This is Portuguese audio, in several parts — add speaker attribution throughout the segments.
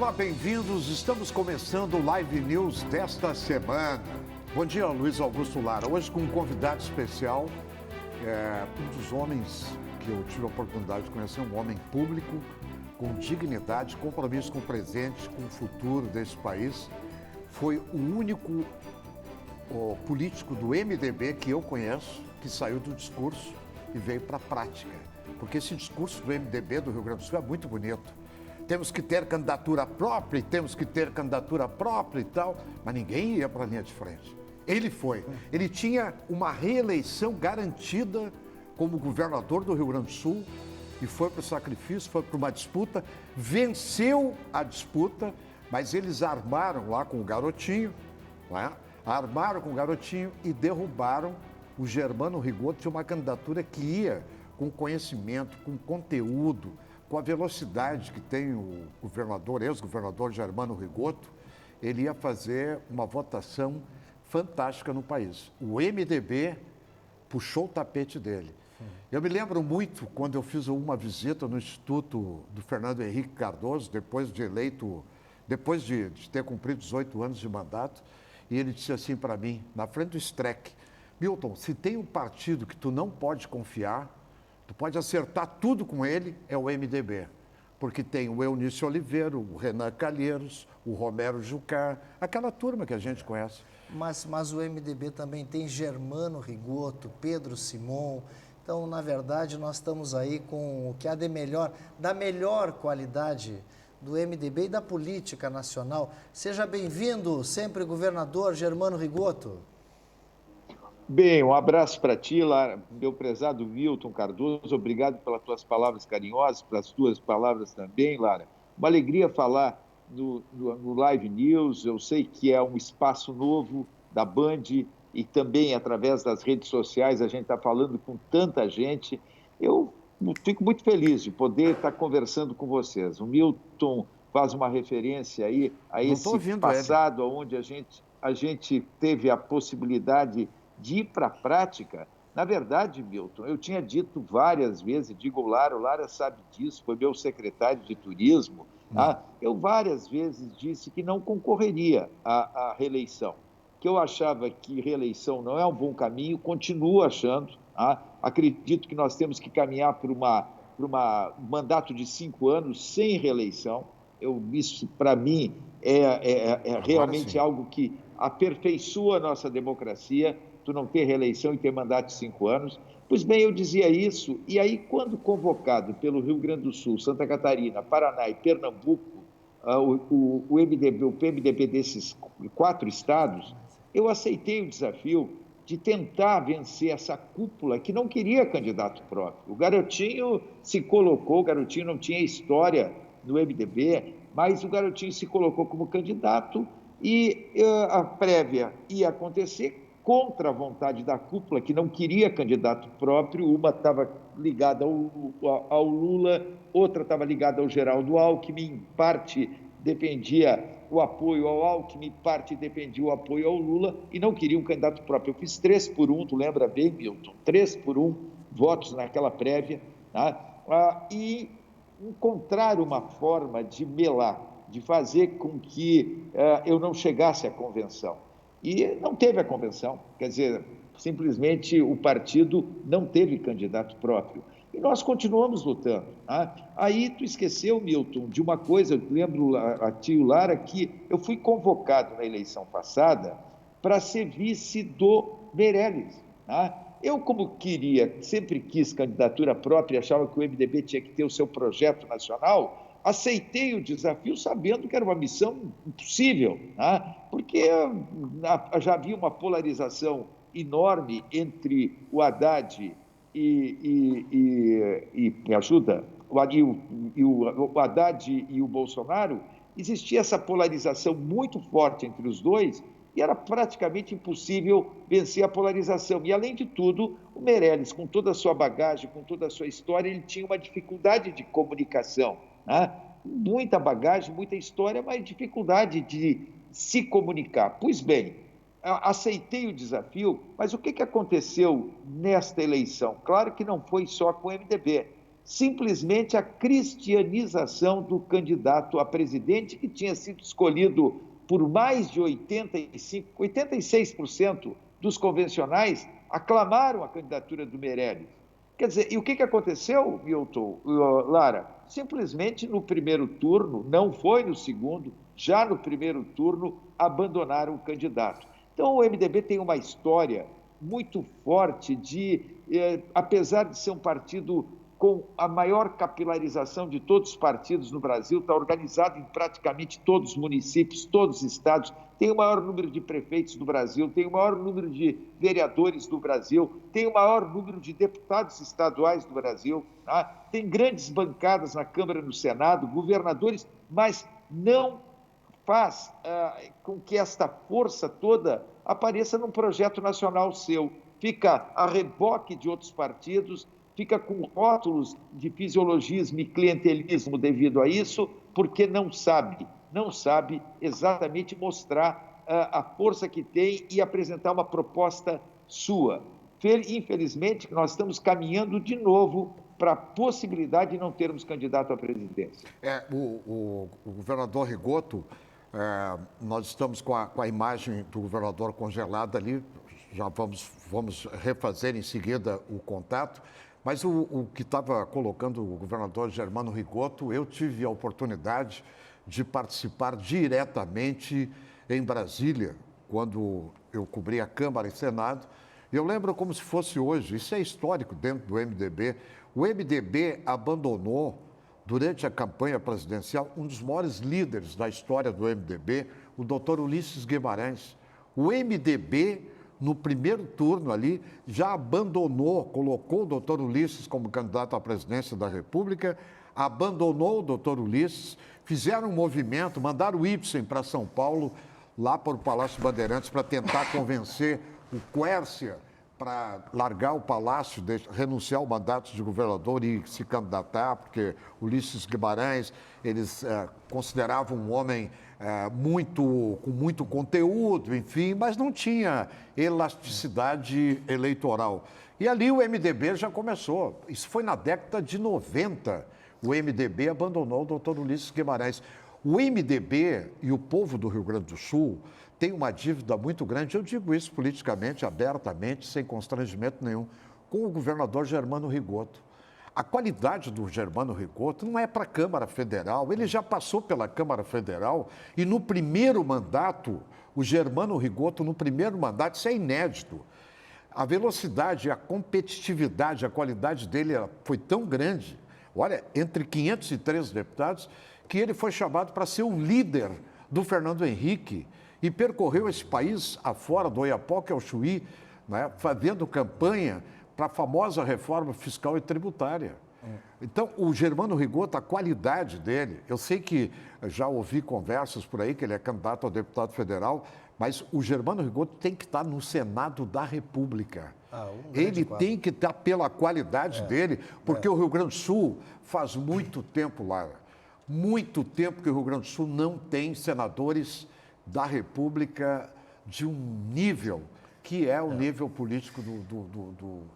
Speaker 1: Olá, bem-vindos. Estamos começando o Live News desta semana. Bom dia, Luiz Augusto Lara. Hoje com um convidado especial, um dos homens que eu tive a oportunidade de conhecer, um homem público, com dignidade, compromisso com o presente, com o futuro desse país. Foi o único político do MDB que eu conheço que saiu do discurso e veio para a prática. Porque esse discurso do MDB do Rio Grande do Sul é muito bonito. Temos que ter candidatura própria, e tal, mas ninguém ia para a linha de frente. Ele foi. Ele tinha uma reeleição garantida como governador do Rio Grande do Sul e foi para o sacrifício, foi para uma disputa, venceu a disputa, mas eles armaram lá com o garotinho, e derrubaram o Germano Rigoto de uma candidatura que ia com conhecimento, com conteúdo, com a velocidade que tem o governador, ex-governador Germano Rigoto. Ele ia fazer uma votação fantástica no país. O MDB puxou o tapete dele. Eu me lembro muito quando eu fiz uma visita no Instituto do Fernando Henrique Cardoso, depois de ter cumprido 18 anos de mandato, e ele disse assim para mim, na frente do Streck: Milton, se tem um partido que tu não pode confiar, tu pode acertar tudo com ele, é o MDB. Porque tem o Eunício Oliveira, o Renan Calheiros, o Romero Jucá, aquela turma que a gente conhece.
Speaker 2: Mas o MDB também tem Germano Rigoto, Pedro Simon. Então, na verdade, nós estamos aí com o que há de melhor, da melhor qualidade do MDB e da política nacional. Seja bem-vindo, sempre governador Germano Rigoto.
Speaker 3: Bem, um abraço para ti, Lara, meu prezado Milton Cardoso. Obrigado pelas tuas palavras carinhosas, pelas tuas palavras também, Lara. Uma alegria falar no Live News. Eu sei que é um espaço novo da Band e também através das redes sociais a gente está falando com tanta gente. Eu fico muito feliz de poder estar conversando com vocês. O Milton faz uma referência aí a esse passado onde a gente teve a possibilidade de ir para a prática. Na verdade, Milton, eu tinha dito várias vezes, digo o Lara sabe disso, foi meu secretário de turismo, eu várias vezes disse que não concorreria à reeleição, que eu achava que reeleição não é um bom caminho, continuo achando, acredito que nós temos que caminhar para um mandato de 5 anos sem reeleição. Isso, para mim, é realmente algo que aperfeiçoa a nossa democracia, tu não ter reeleição e ter mandato de 5 anos. Pois bem, eu dizia isso, e aí quando convocado pelo Rio Grande do Sul, Santa Catarina, Paraná e Pernambuco, o PMDB desses 4 estados, eu aceitei o desafio de tentar vencer essa cúpula que não queria candidato próprio. O garotinho se colocou, o garotinho não tinha história no MDB, mas o garotinho se colocou como candidato e a prévia ia acontecer contra a vontade da cúpula, que não queria candidato próprio. Uma estava ligada ao Lula, outra estava ligada ao Geraldo Alckmin, em parte defendia o apoio ao Alckmin, parte defendia o apoio ao Lula, e não queria um candidato próprio. Eu fiz 3-1, tu lembra bem, Milton? 3-1 votos naquela prévia, e encontrar uma forma de melar, de fazer com que eu não chegasse à convenção. E não teve a convenção, quer dizer, simplesmente o partido não teve candidato próprio. E nós continuamos lutando. Aí tu esqueceu, Milton, de uma coisa, eu lembro a tio Lara, que eu fui convocado na eleição passada para ser vice do Meirelles. Eu, como sempre quis candidatura própria, achava que o MDB tinha que ter o seu projeto nacional, aceitei o desafio sabendo que era uma missão impossível, porque já havia uma polarização enorme entre o Haddad me ajuda, o Haddad e o Bolsonaro. Existia essa polarização muito forte entre os dois e era praticamente impossível vencer a polarização. E, além de tudo, o Meirelles, com toda a sua bagagem, com toda a sua história, ele tinha uma dificuldade de comunicação. Muita bagagem, muita história, mas dificuldade de se comunicar. Pois bem, aceitei o desafio, mas o que aconteceu nesta eleição? Claro que não foi só com o MDB. simplesmente a cristianização do candidato a presidente, que tinha sido escolhido por mais de 86% dos convencionais aclamaram a candidatura do Meirelles. Quer dizer, e o que aconteceu, Milton, Lara? Simplesmente no primeiro turno, não foi no segundo, já no primeiro turno abandonaram o candidato. Então o MDB tem uma história muito forte de, apesar de ser um partido com a maior capilarização de todos os partidos no Brasil, está organizado em praticamente todos os municípios, todos os estados, tem o maior número de prefeitos do Brasil, tem o maior número de vereadores do Brasil, tem o maior número de deputados estaduais do Brasil, tá? Tem grandes bancadas na Câmara e no Senado, governadores, mas não faz com que esta força toda apareça num projeto nacional seu. Fica a reboque de outros partidos, fica com rótulos de fisiologismo e clientelismo devido a isso, porque não sabe exatamente mostrar a força que tem e apresentar uma proposta sua. Infelizmente, nós estamos caminhando de novo para a possibilidade de não termos candidato à presidência.
Speaker 1: O governador Rigoto, nós estamos com a imagem do governador congelada ali, já vamos refazer em seguida o contato. Mas o que estava colocando o governador Germano Rigoto, eu tive a oportunidade de participar diretamente em Brasília, quando eu cobri a Câmara e Senado. Eu lembro como se fosse hoje, isso é histórico dentro do MDB. O MDB abandonou, durante a campanha presidencial, um dos maiores líderes da história do MDB, o doutor Ulisses Guimarães. O MDB, no primeiro turno ali, já abandonou, colocou o doutor Ulisses como candidato à presidência da República, abandonou o doutor Ulisses, fizeram um movimento, mandaram o Ibsen para São Paulo, lá para o Palácio Bandeirantes, para tentar convencer o Quércia para largar o Palácio, renunciar ao mandato de governador e se candidatar, porque Ulisses Guimarães, eles consideravam um homem com muito conteúdo, enfim, mas não tinha elasticidade eleitoral. E ali o MDB já começou. Isso foi na década de 90. O MDB abandonou o doutor Ulisses Guimarães. O MDB e o povo do Rio Grande do Sul têm uma dívida muito grande, eu digo isso politicamente, abertamente, sem constrangimento nenhum, com o governador Germano Rigoto. A qualidade do Germano Rigoto não é para a Câmara Federal, ele já passou pela Câmara Federal e no primeiro mandato, o Germano Rigoto, no primeiro mandato, isso é inédito. A velocidade, a competitividade, a qualidade dele foi tão grande, olha, entre 503 deputados, que ele foi chamado para ser o líder do Fernando Henrique e percorreu esse país afora, do Oiapoque ao Chuí, né, fazendo campanha para a famosa reforma fiscal e tributária. Então, o Germano Rigoto, a qualidade dele, eu sei que já ouvi conversas por aí que ele é candidato a deputado federal, mas o Germano Rigoto tem que estar no Senado da República. Ele tem que estar pela qualidade dele, porque o Rio Grande do Sul faz muito tempo lá, muito tempo que o Rio Grande do Sul não tem senadores da República de um nível que é o nível político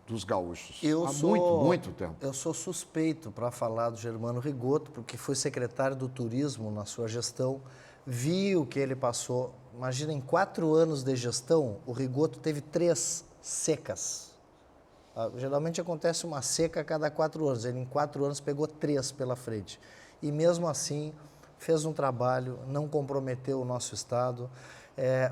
Speaker 1: dos gaúchos. Muito tempo.
Speaker 2: Eu sou suspeito para falar do Germano Rigoto, porque fui secretário do Turismo na sua gestão, vi o que ele passou. Imagina, em 4 anos de gestão, o Rigoto teve 3 secas. Geralmente acontece uma seca a cada 4 anos, ele em 4 anos pegou 3 pela frente. E mesmo assim, fez um trabalho, não comprometeu o nosso Estado,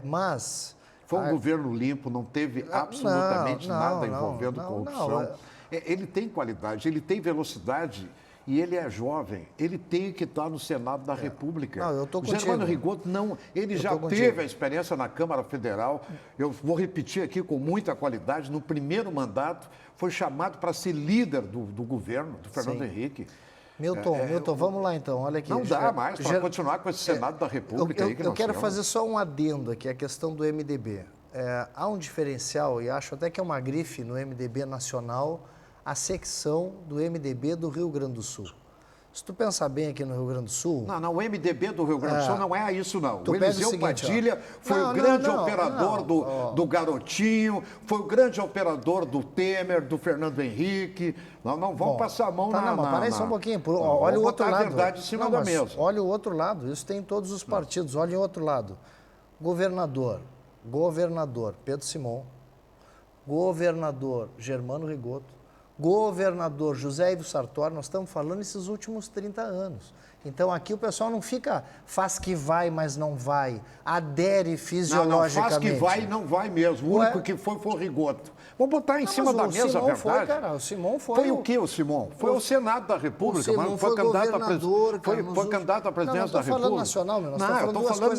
Speaker 2: mas...
Speaker 1: Foi um governo limpo, não teve absolutamente nada envolvendo corrupção. Ele tem qualidade, ele tem velocidade e ele é jovem. Ele tem que estar no Senado da República.
Speaker 2: Não, eu estou contigo.
Speaker 1: O Germano Rigoto, não, ele já teve a experiência na Câmara Federal. Eu vou repetir aqui com muita qualidade. No primeiro mandato, foi chamado para ser líder do governo, do Fernando Henrique.
Speaker 2: Milton, vamos lá então, olha aqui.
Speaker 1: Não dá mais para continuar com esse Senado da República aí que
Speaker 2: eu quero fazer só um adendo aqui, a questão do MDB. Há um diferencial, e acho até que é uma grife no MDB nacional, a secção do MDB do Rio Grande do Sul. Se tu pensar bem aqui no Rio Grande do Sul...
Speaker 1: Não, o MDB do Rio Grande do Sul não é isso, não. O
Speaker 2: pega o
Speaker 1: Eliseu
Speaker 2: seguinte,
Speaker 1: Padilha foi o grande operador do Garotinho, foi o grande operador do Temer, do Fernando Henrique. Não vamos passar a mão
Speaker 2: Não, mas parei só um pouquinho. Olha o outro lado.
Speaker 1: Botar a verdade em cima da mesa.
Speaker 2: Olha o outro lado. Isso tem em todos os partidos. Olha o outro lado. Governador Pedro Simon. Governador Germano Rigoto. Governador José Ivo Sartori, nós estamos falando esses últimos 30 anos. Então, aqui o pessoal não fica, faz que vai, mas não vai, adere fisiologicamente.
Speaker 1: Não, faz que vai e não vai mesmo. O único que foi o Rigoto. Vamos botar em cima da mesa a verdade.
Speaker 2: Foi, cara, o Simon foi.
Speaker 1: Foi o que, o Simon? Foi o Senado da República, mas foi candidato a presidente da República.
Speaker 2: Não, estou falando nacional, meu.
Speaker 1: Não, eu estou falando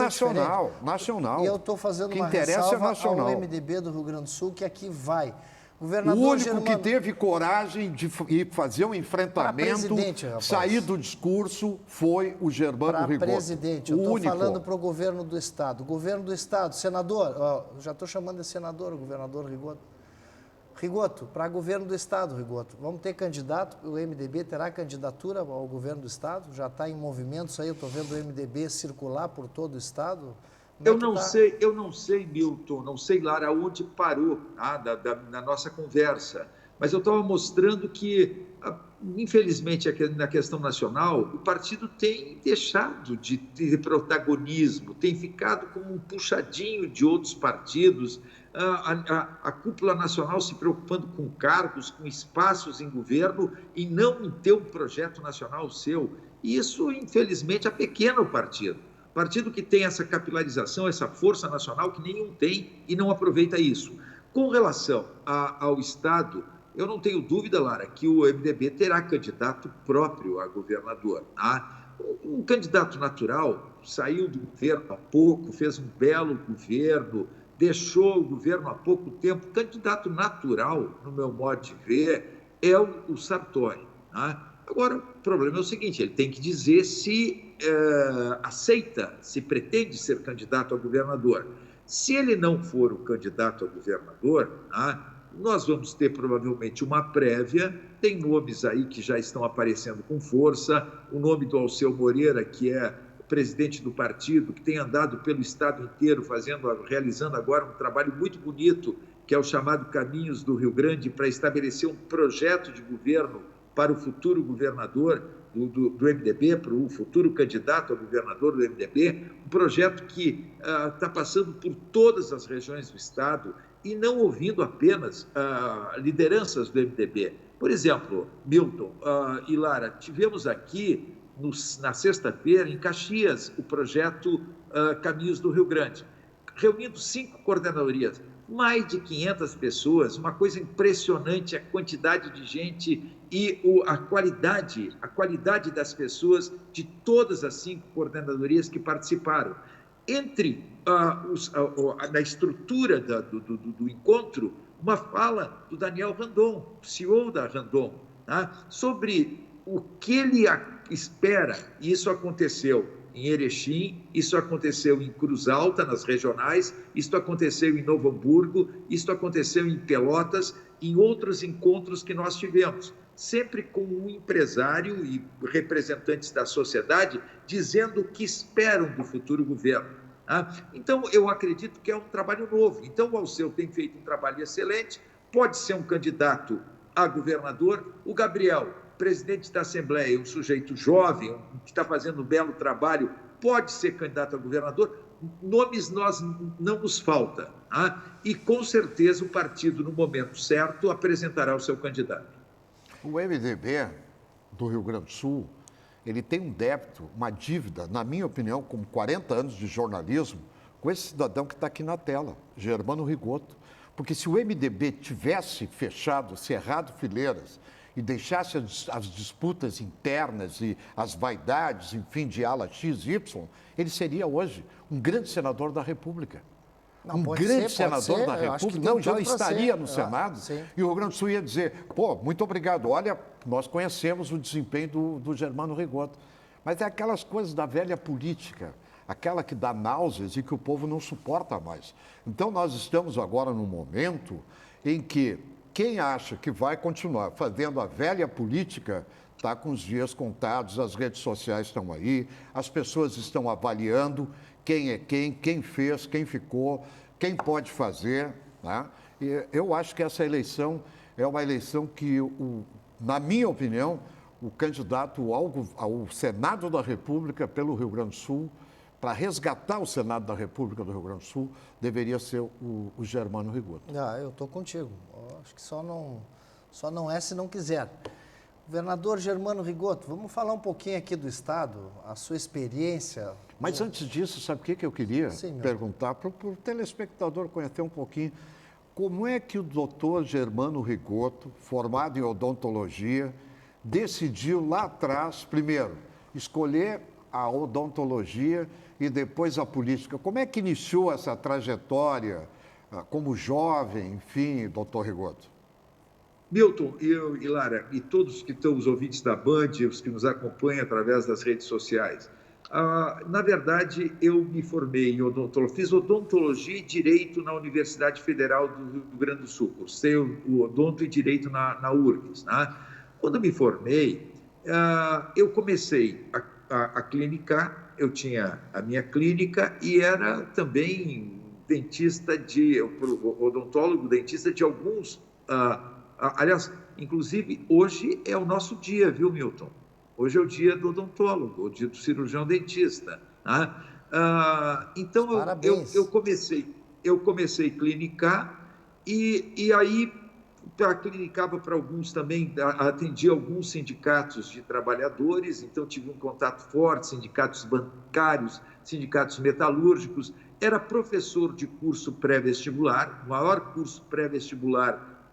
Speaker 1: nacional.
Speaker 2: E eu estou fazendo uma ressalva ao MDB do Rio Grande do Sul, que aqui vai.
Speaker 1: O único que teve coragem de ir fazer um enfrentamento, sair do discurso, foi o Germano Rigoto.
Speaker 2: Presidente, eu estou falando para o governo do Estado. Governo do Estado, senador, já estou chamando de senador, o governador Rigoto. Rigoto, para governo do Estado, Rigoto, vamos ter candidato, o MDB terá candidatura ao governo do Estado? Já está em movimento isso aí, eu estou vendo o MDB circular por todo o Estado.
Speaker 3: Eu não sei, Milton, não sei, Lara, onde parou na nossa conversa, mas eu estava mostrando que, infelizmente, na questão nacional, o partido tem deixado de ter protagonismo, tem ficado como um puxadinho de outros partidos, a cúpula nacional se preocupando com cargos, com espaços em governo e não em ter um projeto nacional seu. E isso, infelizmente, apequena o partido. Partido que tem essa capilarização, essa força nacional que nenhum tem e não aproveita isso. Com relação ao Estado, eu não tenho dúvida, Lara, que o MDB terá candidato próprio a governador. Tá? Um candidato natural saiu do governo há pouco, fez um belo governo, deixou o governo há pouco tempo. Candidato natural, no meu modo de ver, é o Sartori. Tá? Agora, o problema é o seguinte, ele tem que dizer se aceita, se pretende ser candidato a governador. Se ele não for o candidato a governador, nós vamos ter provavelmente uma prévia, tem nomes aí que já estão aparecendo com força, o nome do Alceu Moreira, que é presidente do partido, que tem andado pelo estado inteiro, realizando agora um trabalho muito bonito, que é o chamado Caminhos do Rio Grande, para estabelecer um projeto de governo para o futuro governador do MDB, para o futuro candidato a governador do MDB, um projeto que está passando por todas as regiões do estado e não ouvindo apenas lideranças do MDB. Por exemplo, Milton e Lara, tivemos aqui na sexta-feira, em Caxias, o projeto Caminhos do Rio Grande, reunindo 5 coordenadorias, mais de 500 pessoas, uma coisa impressionante, a quantidade de gente e a qualidade das pessoas de todas as 5 coordenadorias que participaram. Na estrutura do encontro, uma fala do Daniel Randon, CEO da Randon, tá? Sobre o que ele espera, e isso aconteceu em Erechim, isso aconteceu em Cruz Alta, nas regionais, isso aconteceu em Novo Hamburgo, isso aconteceu em Pelotas, em outros encontros que nós tivemos, sempre com um empresário e representantes da sociedade dizendo o que esperam do futuro governo. Tá? Então, eu acredito que é um trabalho novo. Então, o Alceu tem feito um trabalho excelente, pode ser um candidato a governador. O Gabriel, presidente da Assembleia, um sujeito jovem, que está fazendo um belo trabalho, pode ser candidato a governador. Nomes não nos falta. Tá? E, com certeza, o partido, no momento certo, apresentará o seu candidato.
Speaker 1: O MDB do Rio Grande do Sul, ele tem um débito, uma dívida, na minha opinião, com 40 anos de jornalismo, com esse cidadão que está aqui na tela, Germano Rigoto. Porque se o MDB tivesse fechado, cerrado fileiras e deixasse as disputas internas e as vaidades, enfim, de ala X, Y, ele seria hoje um grande senador da República. Um grande senador da República, não, já estaria no Senado, e o Rio Grande do Sul ia dizer, pô, muito obrigado, olha, nós conhecemos o desempenho do Germano Rigoto. Mas é aquelas coisas da velha política, aquela que dá náuseas e que o povo não suporta mais. Então, nós estamos agora num momento em que quem acha que vai continuar fazendo a velha política está com os dias contados, as redes sociais estão aí, as pessoas estão avaliando quem é quem fez, quem ficou, quem pode fazer. Né? E eu acho que essa eleição é uma eleição que, na minha opinião, o candidato ao Senado da República pelo Rio Grande do Sul, para resgatar o Senado da República do Rio Grande do Sul, deveria ser o Germano Rigoto.
Speaker 2: Eu estou contigo. Eu acho que só não é se não quiser. Governador Germano Rigoto, vamos falar um pouquinho aqui do Estado, a sua experiência.
Speaker 1: Mas antes disso, sabe o que eu queria perguntar para o telespectador conhecer um pouquinho? Como é que o doutor Germano Rigoto, formado em odontologia, decidiu lá atrás, primeiro, escolher a odontologia e depois a política? Como é que iniciou essa trajetória como jovem, enfim, doutor Rigoto?
Speaker 3: Milton, eu e Lara, e todos que estão os ouvintes da Band, os que nos acompanham através das redes sociais, na verdade, eu me formei em odontologia, fiz odontologia e direito na Universidade Federal do Rio Grande do Sul, cursei o odonto e direito na URGS. Né? Quando me formei, eu comecei a clinicar, eu tinha a minha clínica e era também odontólogo, dentista de alguns. Aliás, inclusive, hoje é o nosso dia, viu, Milton? Hoje é o dia do odontólogo, o dia do cirurgião dentista. Né? Então, eu comecei a clinicar e aí clinicava para alguns também, atendia alguns sindicatos de trabalhadores, então tive um contato forte, sindicatos bancários, sindicatos metalúrgicos, era professor de curso pré-vestibular, o maior curso pré-vestibular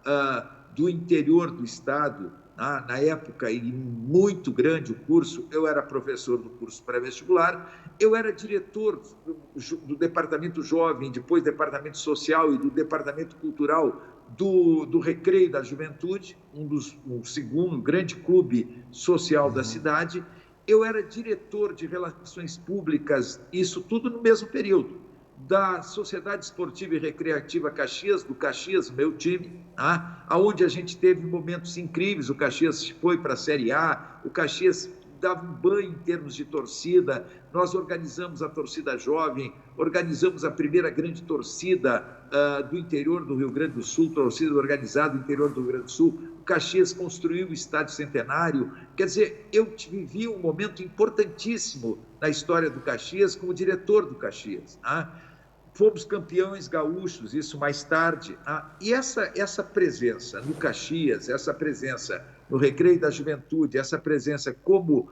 Speaker 3: do interior do estado, na época, e muito grande o curso, eu era professor do curso pré-vestibular, eu era diretor do departamento jovem, depois do departamento social e do departamento cultural do Recreio da Juventude, um segundo grande clube social da cidade. Eu era diretor de relações públicas, isso tudo no mesmo período, da Sociedade Esportiva e Recreativa Caxias, do Caxias, meu time, onde a gente teve momentos incríveis. O Caxias foi para a Série A, o Caxias dava um banho em termos de torcida, nós organizamos a torcida jovem, organizamos a primeira grande torcida do interior do Rio Grande do Sul, torcida organizada do interior do Rio Grande do Sul, o Caxias construiu o Estádio Centenário. Quer dizer, eu vivi um momento importantíssimo na história do Caxias como diretor do Caxias. Fomos campeões gaúchos, isso mais tarde. E essa presença no Caxias, essa presença no Recreio da Juventude, essa presença como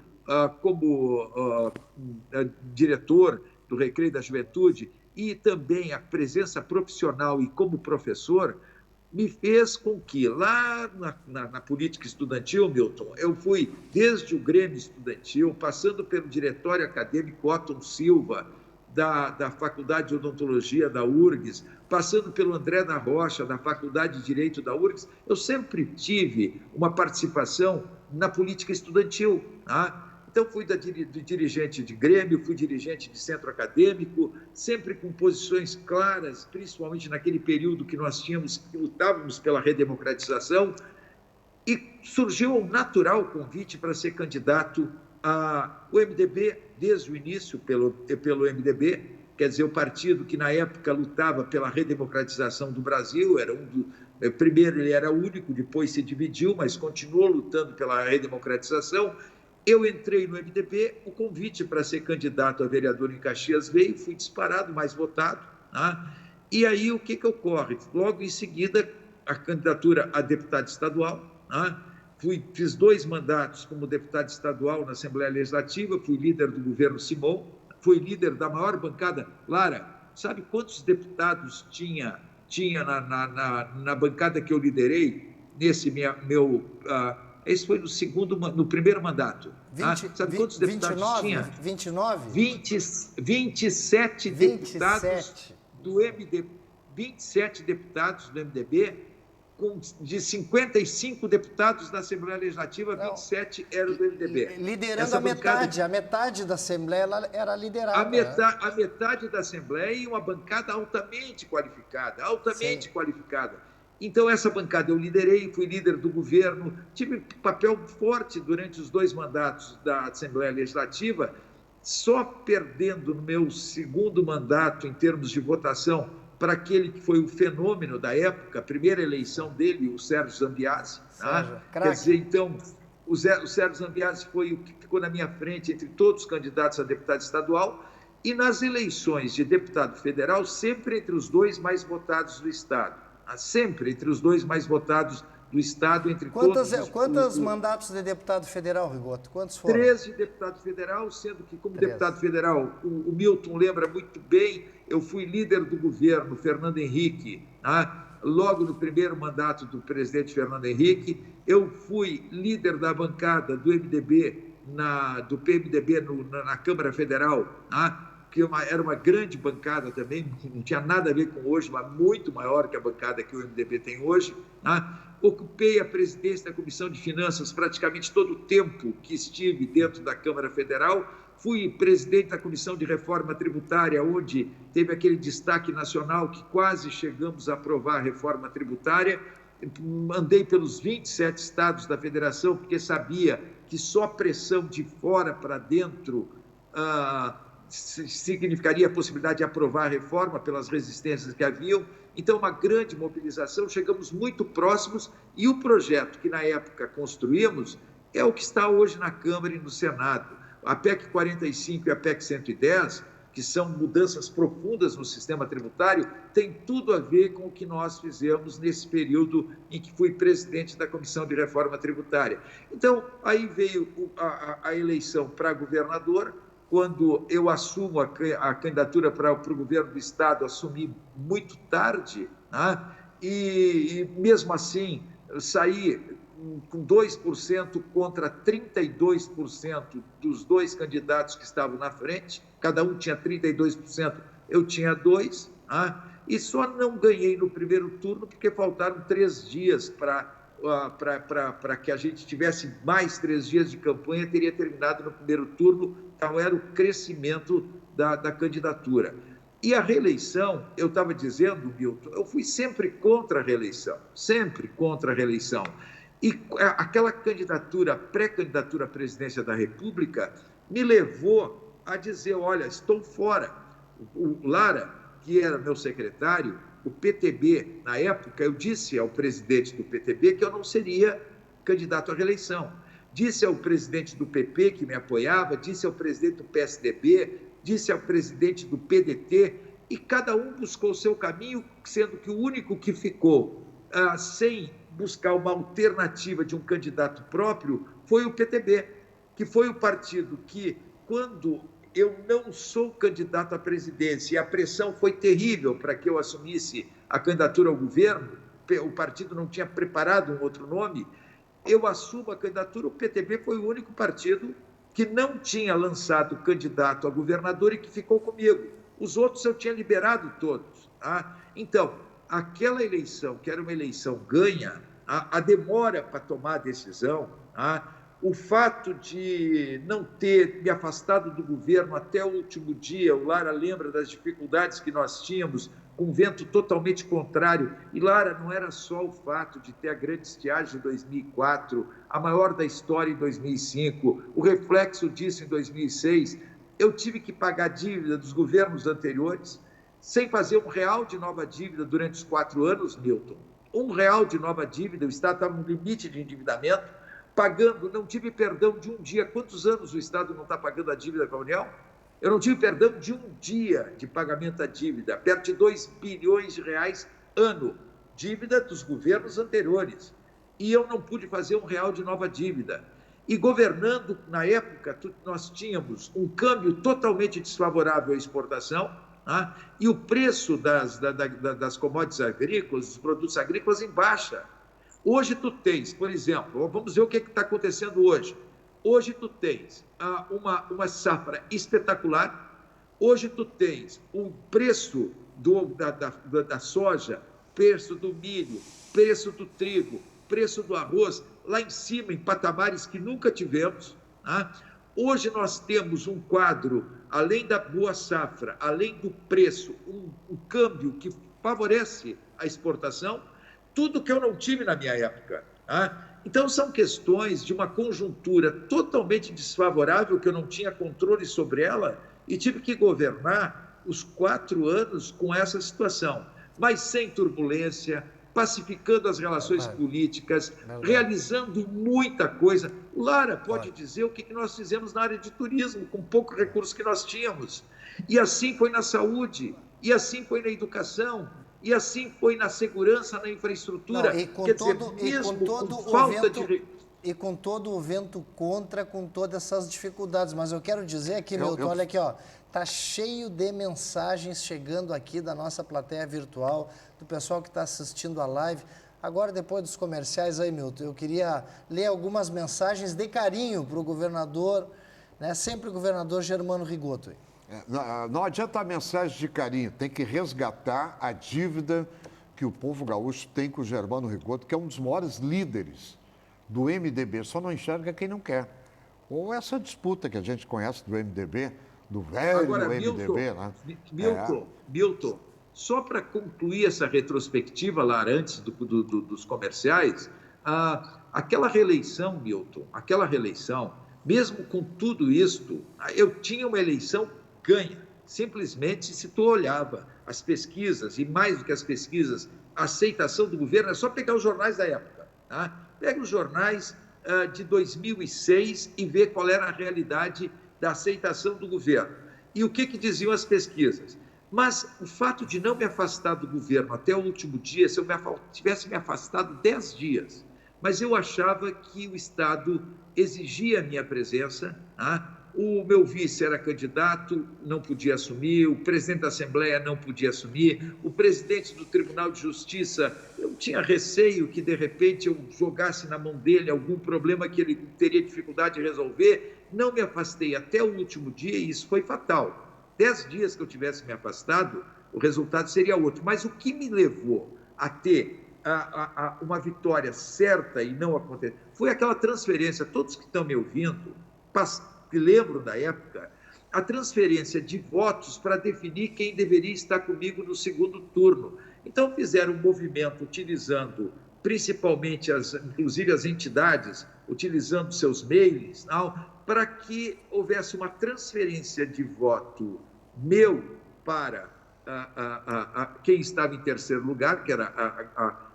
Speaker 3: diretor do Recreio da Juventude e também a presença profissional e como professor, me fez com que, lá na política estudantil, Milton, eu fui desde o Grêmio Estudantil, passando pelo Diretório Acadêmico Otton Silva, da Faculdade de Odontologia da URGS, passando pelo André da Rocha, da Faculdade de Direito da URGS, eu sempre tive uma participação na política estudantil. Então, fui dirigente de Grêmio, fui dirigente de centro acadêmico, sempre com posições claras, principalmente naquele período que nós que lutávamos pela redemocratização, e surgiu um natural convite para ser candidato o MDB, desde o início, pelo MDB, quer dizer, o partido que na época lutava pela redemocratização do Brasil, primeiro ele era único, depois se dividiu, mas continuou lutando pela redemocratização. Eu entrei no MDB, o convite para ser candidato a vereador em Caxias veio, fui disparado, mais votado. E aí o que ocorre? Logo em seguida, a candidatura a deputado estadual. Fiz 2 mandatos como deputado estadual na Assembleia Legislativa, fui líder do governo Simão, fui líder da maior bancada. Lara, sabe quantos deputados tinha na bancada que eu liderei, nesse esse foi no primeiro mandato. Sabe quantos deputados
Speaker 2: 29,
Speaker 3: tinha?
Speaker 2: 29?
Speaker 3: 27 deputados do MDB, 27 deputados do MDB, de 55 deputados da Assembleia Legislativa, 27 eram do MDB.
Speaker 2: Liderando a metade da Assembleia era liderada.
Speaker 3: A metade da Assembleia e uma bancada altamente qualificada, qualificada. Então, essa bancada eu liderei, fui líder do governo, tive papel forte durante os 2 mandatos da Assembleia Legislativa, só perdendo no meu segundo mandato, em termos de votação, para aquele que foi o fenômeno da época, a primeira eleição dele, o Sérgio Zambiase. Tá? Quer dizer, então, o Sérgio Zambiase foi o que ficou na minha frente entre todos os candidatos a deputado estadual, e nas eleições de deputado federal, sempre entre os 2 mais votados do Estado. Sempre entre os 2 mais votados do Estado, entre todos os...
Speaker 2: Quantos mandatos de deputado federal, Rigoto? Quantos foram?
Speaker 3: 3 de deputado federal, sendo que, como deputado federal, o Milton lembra muito bem, eu fui líder do governo Fernando Henrique, tá? Logo no primeiro mandato do presidente Fernando Henrique, eu fui líder da bancada do MDB, do PMDB na Câmara Federal, tá? Que era uma grande bancada também, não tinha nada a ver com hoje, mas muito maior que a bancada que o MDB tem hoje. Tá? Ocupei a presidência da Comissão de Finanças praticamente todo o tempo que estive dentro da Câmara Federal. Fui presidente da Comissão de Reforma Tributária, onde teve aquele destaque nacional que quase chegamos a aprovar a reforma tributária. Andei pelos 27 estados da federação, porque sabia que só pressão de fora para dentro significaria a possibilidade de aprovar a reforma pelas resistências que haviam. Então, uma grande mobilização, chegamos muito próximos, e o projeto que na época construímos é o que está hoje na Câmara e no Senado. A PEC 45 e a PEC 110, que são mudanças profundas no sistema tributário, tem tudo a ver com o que nós fizemos nesse período em que fui presidente da Comissão de Reforma Tributária. Então, aí veio a eleição para governador. Quando eu assumo a candidatura para o governo do Estado, assumi muito tarde, né? E mesmo assim saí com 2% contra 32% dos 2 candidatos que estavam na frente, cada um tinha 32%, eu tinha 2%, né? E só não ganhei no primeiro turno porque faltaram 3 dias para que a gente tivesse mais 3 dias de campanha, teria terminado no primeiro turno. Então, era o crescimento da candidatura. E a reeleição, eu estava dizendo, Milton, eu fui sempre contra a reeleição, sempre contra a reeleição. E aquela candidatura, pré-candidatura à presidência da República, me levou a dizer, olha, estou fora. O Lara, que era meu secretário, o PTB, na época, eu disse ao presidente do PTB que eu não seria candidato à reeleição. Disse ao presidente do PP, que me apoiava, disse ao presidente do PSDB, disse ao presidente do PDT, e cada um buscou o seu caminho, sendo que o único que ficou sem buscar uma alternativa de um candidato próprio foi o PTB, que foi o partido que, quando eu não sou candidato à presidência, e a pressão foi terrível para que eu assumisse a candidatura ao governo, o partido não tinha preparado um outro nome, eu assumo a candidatura. O PTB foi o único partido que não tinha lançado candidato a governador e que ficou comigo. Os outros eu tinha liberado todos. Tá? Então, aquela eleição, que era uma eleição ganha, a demora para tomar a decisão, tá? O fato de não ter me afastado do governo até o último dia, o Lara lembra das dificuldades que nós tínhamos, com um vento totalmente contrário. E, Lara, não era só o fato de ter a grande estiagem de 2004, a maior da história em 2005, o reflexo disso em 2006. Eu tive que pagar dívida dos governos anteriores, sem fazer R$1 de nova dívida durante os 4 anos, Milton. R$1 de nova dívida, o Estado estava no limite de endividamento, pagando, não tive perdão de um dia. Quantos anos o Estado não está pagando a dívida com a União? Eu não tive perdão de um dia de pagamento da dívida, perto de R$2 bilhões ano, dívida dos governos anteriores. E eu não pude fazer R$1 de nova dívida. E governando, na época, nós tínhamos um câmbio totalmente desfavorável à exportação, tá? E o preço das commodities agrícolas, dos produtos agrícolas, em baixa. Hoje tu tens, por exemplo, vamos ver o que está acontecendo hoje. Hoje tu tens uma safra espetacular, hoje tu tens um preço da soja, preço do milho, preço do trigo, preço do arroz, lá em cima, em patamares que nunca tivemos. Tá? Hoje nós temos um quadro, além da boa safra, além do preço, um câmbio que favorece a exportação. tudo que eu não tive na minha época. Tá? Então, são questões de uma conjuntura totalmente desfavorável, que eu não tinha controle sobre ela, e tive que governar os 4 anos com essa situação, mas sem turbulência, pacificando as relações políticas, realizando muita coisa. Lara pode dizer o que nós fizemos na área de turismo, com pouco recurso que nós tínhamos. E assim foi na saúde, e assim foi na educação, e assim foi na segurança, na infraestrutura.
Speaker 2: Não, e com todo o vento contra, com todas essas dificuldades. Mas eu quero dizer aqui, Milton, olha aqui, ó, tá cheio de mensagens chegando aqui da nossa plateia virtual, do pessoal que está assistindo a live. Agora, depois dos comerciais aí, Milton, eu queria ler algumas mensagens de carinho para o governador, né? Sempre o governador Germano Rigotto.
Speaker 1: Não adianta a mensagem de carinho, tem que resgatar a dívida que o povo gaúcho tem com o Germano Rigotto, que é um dos maiores líderes do MDB, só não enxerga quem não quer. Ou essa disputa que a gente conhece do MDB, do velho
Speaker 3: Agora,
Speaker 1: MDB,
Speaker 3: Milton,
Speaker 1: né?
Speaker 3: Milton, só para concluir essa retrospectiva, lá antes dos comerciais, aquela reeleição, Milton, mesmo com tudo isto, eu tinha uma eleição ganha. Simplesmente, se tu olhava as pesquisas, e mais do que as pesquisas, a aceitação do governo, é só pegar os jornais da época. Tá? Pega os jornais de 2006 e vê qual era a realidade da aceitação do governo. E o que diziam as pesquisas? Mas o fato de não me afastar do governo até o último dia, se eu tivesse me afastado 10 dias, mas eu achava que o Estado exigia a minha presença, tá? O meu vice era candidato, não podia assumir, o presidente da Assembleia não podia assumir, o presidente do Tribunal de Justiça, eu tinha receio que, de repente, eu jogasse na mão dele algum problema que ele teria dificuldade de resolver. Não me afastei até o último dia e isso foi fatal. 10 dias que eu tivesse me afastado, o resultado seria outro. Mas o que me levou a ter uma vitória certa e não acontecer foi aquela transferência. Todos que estão me ouvindo que lembram da época, a transferência de votos para definir quem deveria estar comigo no segundo turno. Então, fizeram um movimento utilizando, principalmente, inclusive as entidades, utilizando seus mails, para que houvesse uma transferência de voto meu para quem estava em terceiro lugar, que era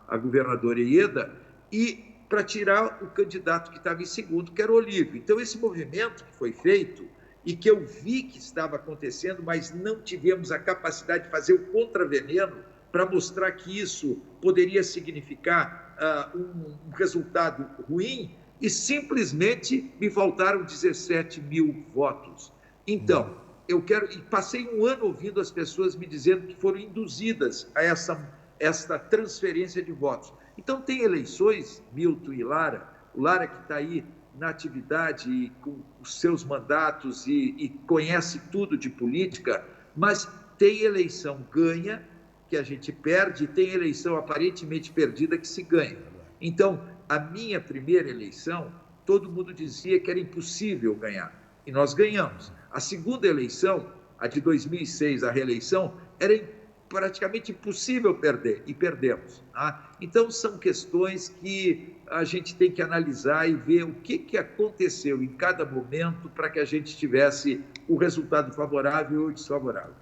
Speaker 3: a governadora Ieda, e para tirar o candidato que estava em segundo, que era o Olívio. Então, esse movimento que foi feito e que eu vi que estava acontecendo, mas não tivemos a capacidade de fazer o contraveneno para mostrar que isso poderia significar um resultado ruim, e simplesmente me faltaram 17 mil votos. Então, passei um ano ouvindo as pessoas me dizendo que foram induzidas a essa transferência de votos. Então, tem eleições, Milton e Lara, o Lara que está aí na atividade e com os seus mandatos e conhece tudo de política, mas tem eleição ganha, que a gente perde, e tem eleição aparentemente perdida, que se ganha. Então, a minha primeira eleição, todo mundo dizia que era impossível ganhar, e nós ganhamos. A segunda eleição, a de 2006, a reeleição, era praticamente impossível perder, e perdemos. Tá? Então, são questões que a gente tem que analisar e ver o que aconteceu em cada momento para que a gente tivesse o resultado favorável ou desfavorável.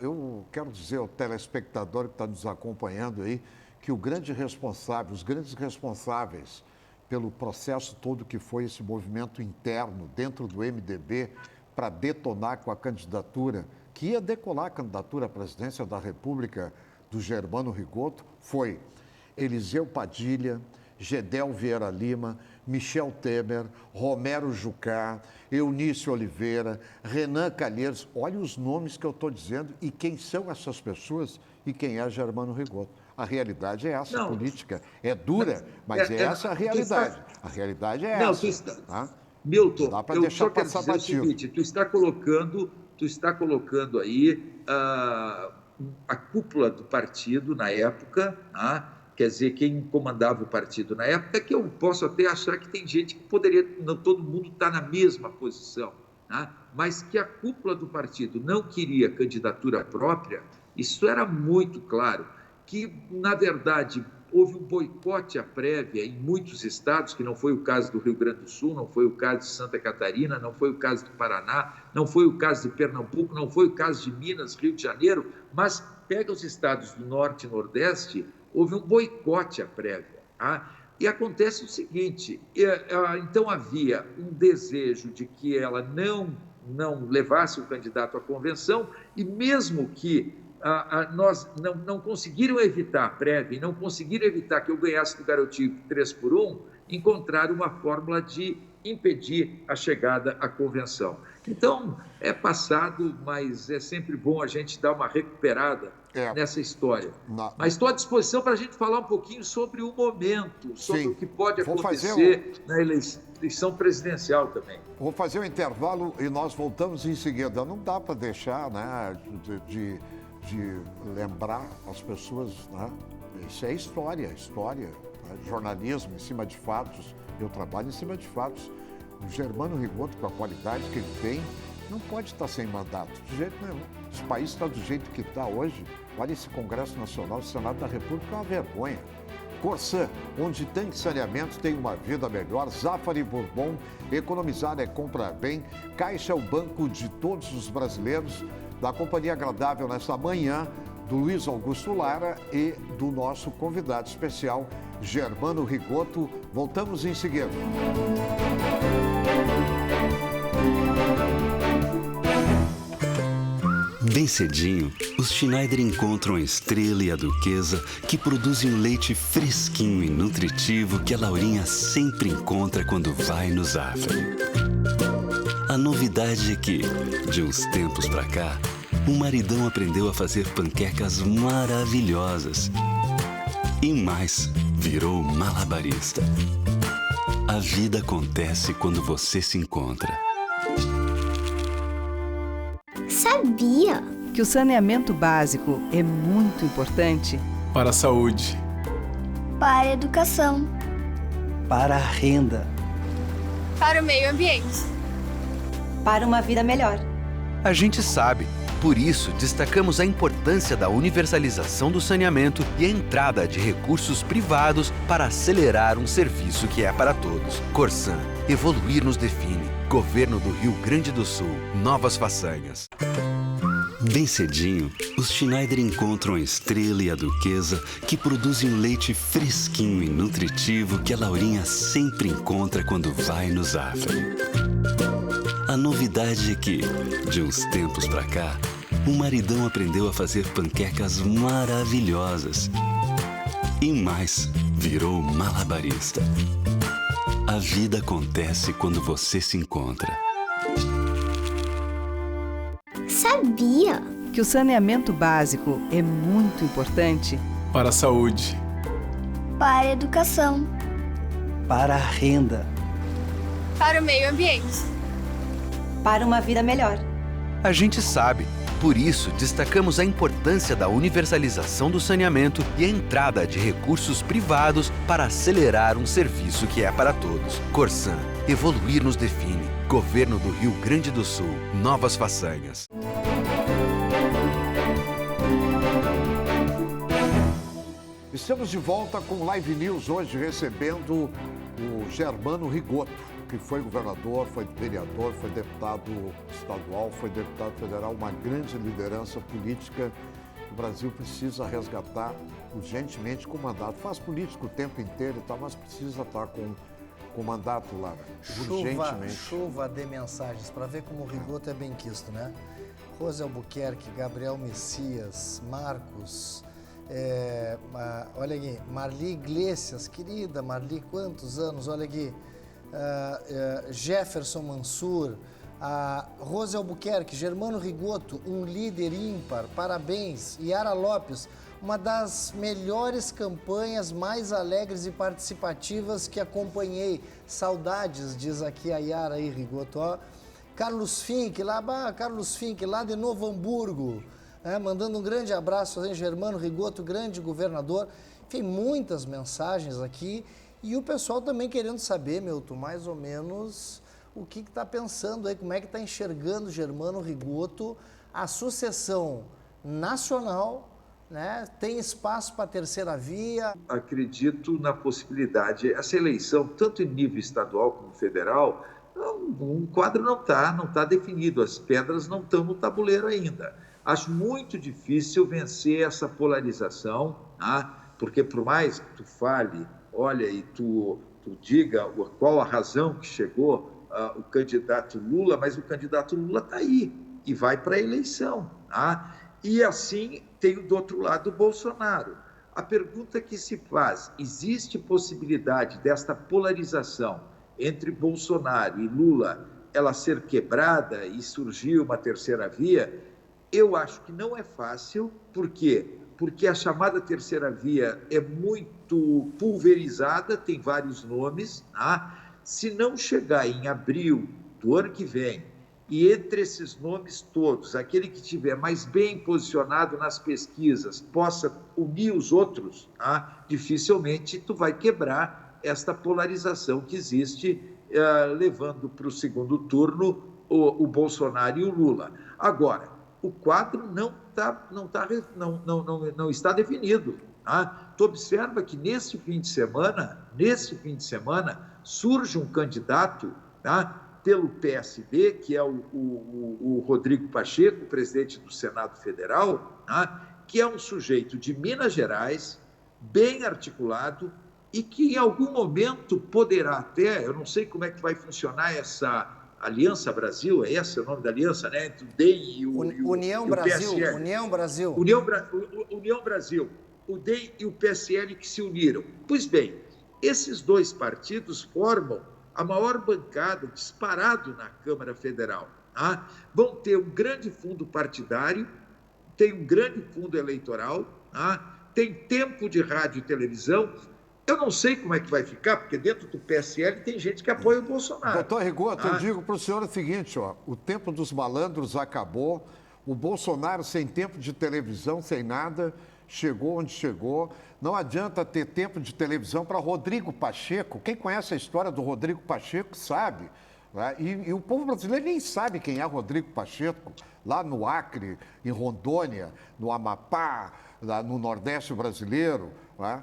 Speaker 1: Eu quero dizer ao telespectador que está nos acompanhando aí que os grandes responsáveis pelo processo todo que foi esse movimento interno dentro do MDB para detonar com a candidatura, que ia decolar a candidatura à presidência da República do Germano Rigotto, foi Eliseu Padilha, Gedel Vieira Lima, Michel Temer, Romero Jucá, Eunício Oliveira, Renan Calheiros. Olha os nomes que eu estou dizendo e quem são essas pessoas e quem é Germano Rigotto. A realidade é essa, a política é dura, mas essa a realidade. A realidade é essa. Tá?
Speaker 3: Milton,
Speaker 1: dá para
Speaker 3: eu
Speaker 1: deixar
Speaker 3: só quero dizer o seguinte, tu está colocando aí a cúpula do partido na época, quer dizer, quem comandava o partido na época, que eu posso até achar que tem gente que poderia, não todo mundo está na mesma posição, mas que a cúpula do partido não queria candidatura própria, isso era muito claro.
Speaker 4: que, na verdade, houve um boicote à prévia em muitos estados, que não foi o caso do Rio Grande do Sul, não foi o caso de Santa Catarina, não foi o caso do Paraná, não foi o caso de Pernambuco, não foi o caso de Minas, Rio de Janeiro, mas pega os estados do Norte e Nordeste, houve um boicote à prévia. Tá? E acontece o seguinte, então havia um desejo de que ela não levasse o candidato à convenção, e mesmo que nós não conseguiram evitar a prévia, não conseguiram evitar que eu ganhasse do Garotinho 3-1, encontraram uma fórmula de impedir a chegada à convenção. Então, é passado, mas é sempre bom a gente dar uma recuperada nessa história. Mas estou à disposição para a gente falar um pouquinho sobre o momento, sobre o que pode acontecer na eleição presidencial também.
Speaker 1: Vou fazer um intervalo e nós voltamos em seguida. Não dá para deixar, né, de lembrar as pessoas, né? Isso é história, né? Jornalismo em cima de fatos. Eu trabalho em cima de fatos. O Germano Rigoto, com a qualidade que ele tem, não pode estar sem mandato, de jeito nenhum. Esse país está do jeito que está hoje. Olha esse Congresso Nacional, o Senado da República, é uma vergonha. Corsã, onde tem saneamento, tem uma vida melhor. Zafari Bourbon, economizar é comprar bem. Caixa é o banco de todos os brasileiros. Da companhia agradável nesta manhã, do Luiz Augusto Lara e do nosso convidado especial, Germano Rigoto. Voltamos em seguida.
Speaker 5: Bem cedinho, os Schneider encontram a Estrela e a Duquesa, que produzem um leite fresquinho e nutritivo que a Laurinha sempre encontra quando vai no Zafari. A novidade é que, de uns tempos pra cá, o maridão aprendeu a fazer panquecas maravilhosas. E mais, virou malabarista. A vida acontece quando você se encontra.
Speaker 6: Sabia
Speaker 7: que o saneamento básico é muito importante
Speaker 8: para a saúde,
Speaker 6: para a educação,
Speaker 2: para a renda,
Speaker 9: para o meio ambiente,
Speaker 7: para uma vida melhor.
Speaker 10: A gente sabe. Por isso, destacamos a importância da universalização do saneamento e a entrada de recursos privados para acelerar um serviço que é para todos. Corsã, evoluir nos define. Governo do Rio Grande do Sul, novas façanhas.
Speaker 5: Bem cedinho, os Schneider encontram a Estrela e a Duquesa, que produzem um leite fresquinho e nutritivo que a Laurinha sempre encontra quando vai no Zafari. A novidade é que, de uns tempos pra cá, o maridão aprendeu a fazer panquecas maravilhosas. E mais, virou malabarista. A vida acontece quando você se encontra.
Speaker 6: Sabia
Speaker 7: que o saneamento básico é muito importante
Speaker 8: para a saúde,
Speaker 6: para a educação,
Speaker 2: para a renda,
Speaker 9: para o meio ambiente,
Speaker 7: para uma vida melhor.
Speaker 10: A gente sabe. Por isso, destacamos a importância da universalização do saneamento e a entrada de recursos privados para acelerar um serviço que é para todos. Corsã, evoluir nos define. Governo do Rio Grande do Sul, novas façanhas.
Speaker 1: Estamos de volta com o Live News, hoje recebendo o Germano Rigoto, que foi governador, foi vereador, foi deputado estadual, foi deputado federal, uma grande liderança política. O Brasil precisa resgatar urgentemente com mandato. Faz político o tempo inteiro e tal, mas precisa estar com mandato lá, urgentemente.
Speaker 2: Chuva de mensagens, para ver como o Rigoto é bem quisto, né? Rose Albuquerque, Gabriel Messias, Marcos, olha aqui, Marli Iglesias, querida Marli, quantos anos, olha aqui. Jefferson Mansur, Rose Albuquerque, Germano Rigoto, um líder ímpar, parabéns. Yara Lopes, uma das melhores campanhas, mais alegres e participativas que acompanhei. Saudades, diz aqui a Yara aí, Rigoto. Ó. Carlos Fink, lá de Novo Hamburgo, mandando um grande abraço, hein, Germano Rigoto, grande governador. Enfim, muitas mensagens aqui. E o pessoal também querendo saber, Milton, mais ou menos o que está pensando aí, como é que está enxergando Germano Rigoto, a sucessão nacional né? Tem espaço para a terceira via?
Speaker 4: Acredito na possibilidade. Essa eleição, tanto em nível estadual como federal, um quadro não tá definido, as pedras não estão no tabuleiro ainda. Acho muito difícil vencer essa polarização, tá? Porque por mais que tu fale, olha, e tu diga qual a razão que chegou o candidato Lula, mas o candidato Lula está aí e vai para a eleição, tá? E assim tem do outro lado o Bolsonaro. A pergunta que se faz, existe possibilidade desta polarização entre Bolsonaro e Lula, ela ser quebrada e surgir uma terceira via? Eu acho que não é fácil. Por quê? Porque a chamada terceira via é muito pulverizada, tem vários nomes, tá? Se não chegar em abril do ano que vem, e entre esses nomes todos, aquele que estiver mais bem posicionado nas pesquisas possa unir os outros, tá? Dificilmente tu vai quebrar esta polarização que existe, levando para o segundo turno o Bolsonaro e o Lula. Agora, o quadro não está definido. Tá? Tu observa que nesse fim de semana, surge um candidato, tá? Pelo PSD, que é o Rodrigo Pacheco, presidente do Senado Federal, tá? Que é um sujeito de Minas Gerais, bem articulado, e que em algum momento poderá até, eu não sei como é que vai funcionar essa Aliança Brasil, é esse o nome da aliança, né? Entre o DEM e o
Speaker 2: União Brasil, União Brasil.
Speaker 4: União Brasil, o DEM e o PSL que se uniram. Pois bem, esses dois partidos formam a maior bancada disparado na Câmara Federal. Tá? Vão ter um grande fundo partidário, tem um grande fundo eleitoral, tá? Tem tempo de rádio e televisão. Eu não sei como é que vai ficar, porque dentro do PSL tem gente que apoia o Bolsonaro.
Speaker 1: Doutor Rigoto, eu digo para o senhor o seguinte, ó, o tempo dos malandros acabou, o Bolsonaro sem tempo de televisão, sem nada, chegou onde chegou. Não adianta ter tempo de televisão para Rodrigo Pacheco. Quem conhece a história do Rodrigo Pacheco sabe. Né? E o povo brasileiro nem sabe quem é Rodrigo Pacheco. Lá no Acre, em Rondônia, no Amapá, lá no Nordeste brasileiro. Né?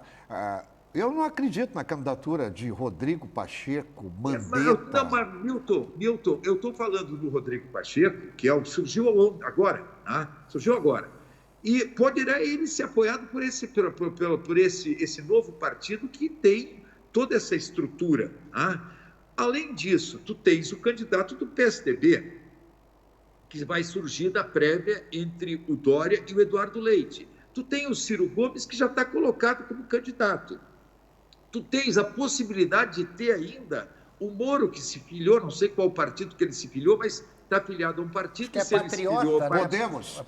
Speaker 1: Eu não acredito na candidatura de Rodrigo Pacheco, Mandetta.
Speaker 4: Mas Milton, eu estou falando do Rodrigo Pacheco, que surgiu agora, tá? Surgiu agora. E poderá ele ser apoiado por esse novo partido que tem toda essa estrutura. Tá? Além disso, tu tens o candidato do PSDB, que vai surgir da prévia entre o Dória e o Eduardo Leite. Tu tem o Ciro Gomes, que já está colocado como candidato. Tu tens a possibilidade de ter ainda o Moro, que se filiou, não sei qual partido que ele se filiou, mas está filiado a um partido.
Speaker 2: Que é patriota,
Speaker 1: né?
Speaker 4: Podemos.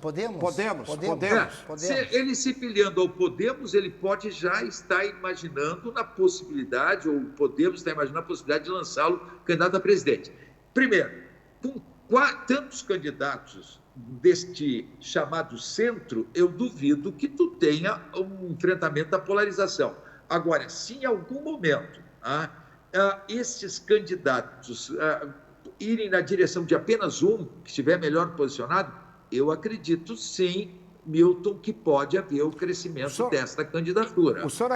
Speaker 4: Se ele se filiando ao Podemos, ele pode já estar imaginando na possibilidade, ou Podemos está imaginando a possibilidade de lançá-lo candidato a presidente. Primeiro, com tantos candidatos deste chamado centro, eu duvido que tu tenha um enfrentamento da polarização. Agora, se em algum momento esses candidatos irem na direção de apenas um, que estiver melhor posicionado, eu acredito sim, Milton, que pode haver o crescimento desta candidatura.
Speaker 1: O senhor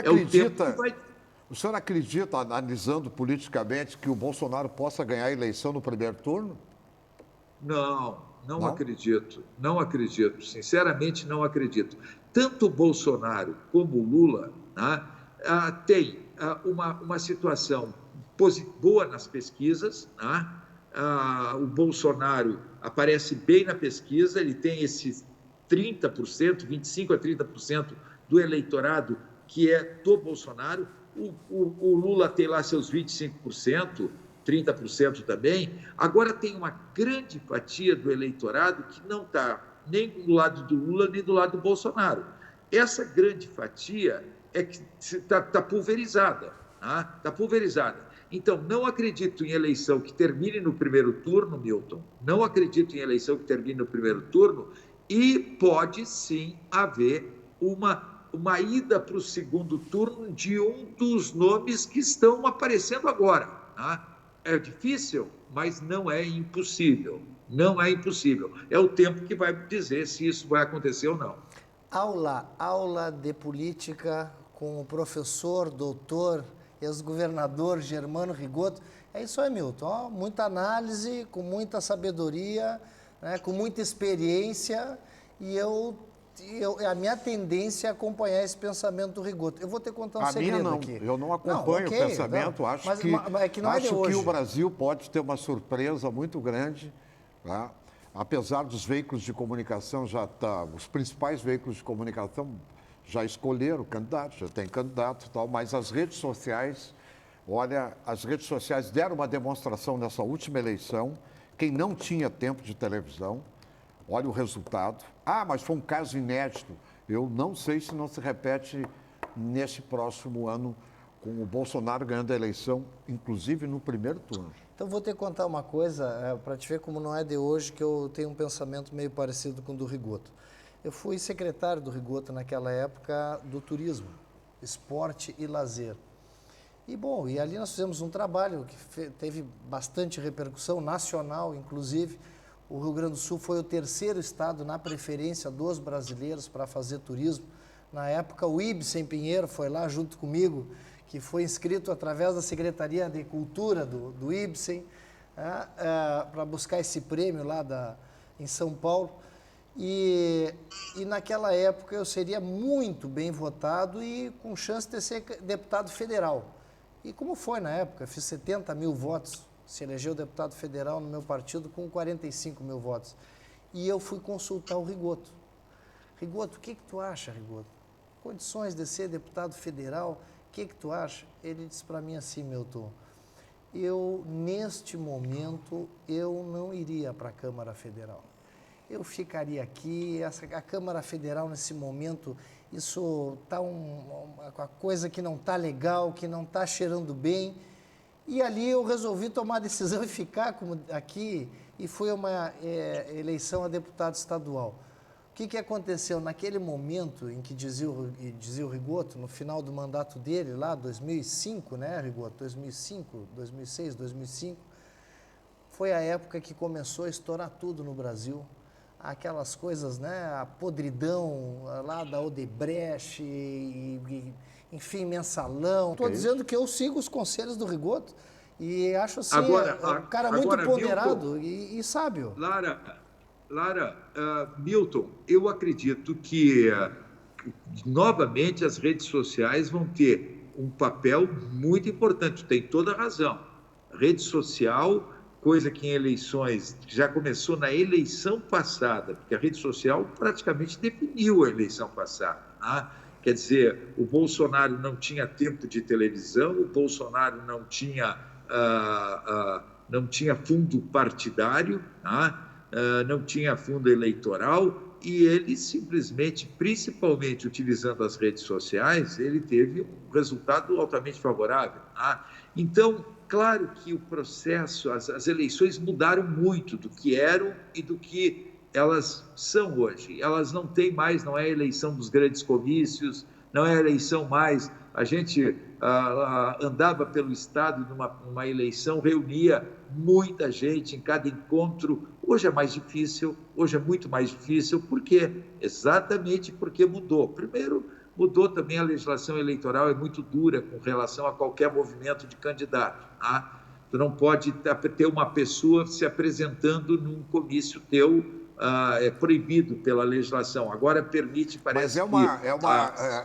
Speaker 1: acredita, analisando politicamente, que o Bolsonaro possa ganhar a eleição no primeiro turno?
Speaker 4: Não acredito. Não acredito. Sinceramente, não acredito. Tanto o Bolsonaro como o Lula têm uma situação boa nas pesquisas. O Bolsonaro aparece bem na pesquisa, ele tem esses 30%, 25% a 30% do eleitorado que é do Bolsonaro. O Lula tem lá seus 25%, 30% também. Agora tem uma grande fatia do eleitorado que não está nem do lado do Lula, nem do lado do Bolsonaro. Essa grande fatia é que está pulverizada. Está pulverizada. Então, não acredito em eleição que termine no primeiro turno, Milton. Não acredito em eleição que termine no primeiro turno. E pode, sim, haver uma ida para o segundo turno de um dos nomes que estão aparecendo agora. É difícil, mas não é impossível. Não é impossível. É o tempo que vai dizer se isso vai acontecer ou não.
Speaker 2: Aula de política com o professor, doutor, ex-governador Germano Rigoto. É isso aí, Milton. Ó, muita análise, com muita sabedoria, né, com muita experiência, e a minha tendência é acompanhar esse pensamento do Rigoto. Eu vou te contar um segredo
Speaker 1: não.
Speaker 2: aqui.
Speaker 1: Eu não acompanho o pensamento. Acho que o Brasil pode ter uma surpresa muito grande, tá? Apesar dos veículos de comunicação os principais veículos de comunicação já escolheram candidatos, já tem candidato e tal, mas as redes sociais, olha, as redes sociais deram uma demonstração nessa última eleição, quem não tinha tempo de televisão, olha o resultado. Ah, mas foi um caso inédito. Eu não sei se não se repete nesse próximo ano, com o Bolsonaro ganhando a eleição, inclusive no primeiro turno.
Speaker 2: Então, vou te contar uma coisa, para te ver como não é de hoje, que eu tenho um pensamento meio parecido com o do Rigoto. Eu fui secretário do Rigoto naquela época do turismo, esporte e lazer. E ali nós fizemos um trabalho que teve bastante repercussão nacional, inclusive. O Rio Grande do Sul foi o terceiro estado na preferência dos brasileiros para fazer turismo. Na época, o Ibsen Pinheiro foi lá junto comigo, que foi inscrito através da Secretaria de Cultura do Ibsen, para buscar esse prêmio lá em São Paulo. E naquela época eu seria muito bem votado e com chance de ser deputado federal. E como foi na época? Fiz 70 mil votos, se elegeu deputado federal no meu partido com 45 mil votos. E eu fui consultar o Rigoto. Rigoto, o que tu acha, Rigoto? Condições de ser deputado federal, o que tu acha? Ele disse para mim assim, Milton, neste momento, eu não iria para a Câmara Federal. Eu ficaria aqui, a Câmara Federal nesse momento, isso está uma coisa que não está legal, que não está cheirando bem. E ali eu resolvi tomar a decisão e ficar aqui, e foi uma eleição a deputado estadual. O que aconteceu? Naquele momento em que dizia o Rigoto, no final do mandato dele, lá 2005, né, Rigoto? 2005, 2006, 2005, foi a época que começou a estourar tudo no Brasil. Aquelas coisas, né, a podridão lá da Odebrecht, enfim, mensalão. Estou dizendo que eu sigo os conselhos do Rigoto e acho assim, um cara muito ponderado e sábio.
Speaker 4: Lara, Milton, eu acredito que, novamente, as redes sociais vão ter um papel muito importante, tem toda a razão. Rede social, coisa que em eleições, já começou na eleição passada, porque a rede social praticamente definiu a eleição passada. Tá? Quer dizer, o Bolsonaro não tinha tempo de televisão, o Bolsonaro não tinha fundo partidário, tá? Não tinha fundo eleitoral, e ele simplesmente, principalmente utilizando as redes sociais, ele teve um resultado altamente favorável. Tá? Então, claro que o processo, as eleições mudaram muito do que eram e do que elas são hoje. Elas não têm mais, não é a eleição dos grandes comícios, não é a eleição mais. A gente andava pelo Estado numa eleição, reunia muita gente em cada encontro. Hoje é mais difícil, hoje é muito mais difícil. Por quê? Exatamente porque mudou. Primeiro, mudou também a legislação eleitoral, é muito dura com relação a qualquer movimento de candidato. Tá? Tu não pode ter uma pessoa se apresentando num comício teu, é proibido pela legislação. Agora permite, parece que...
Speaker 1: Mas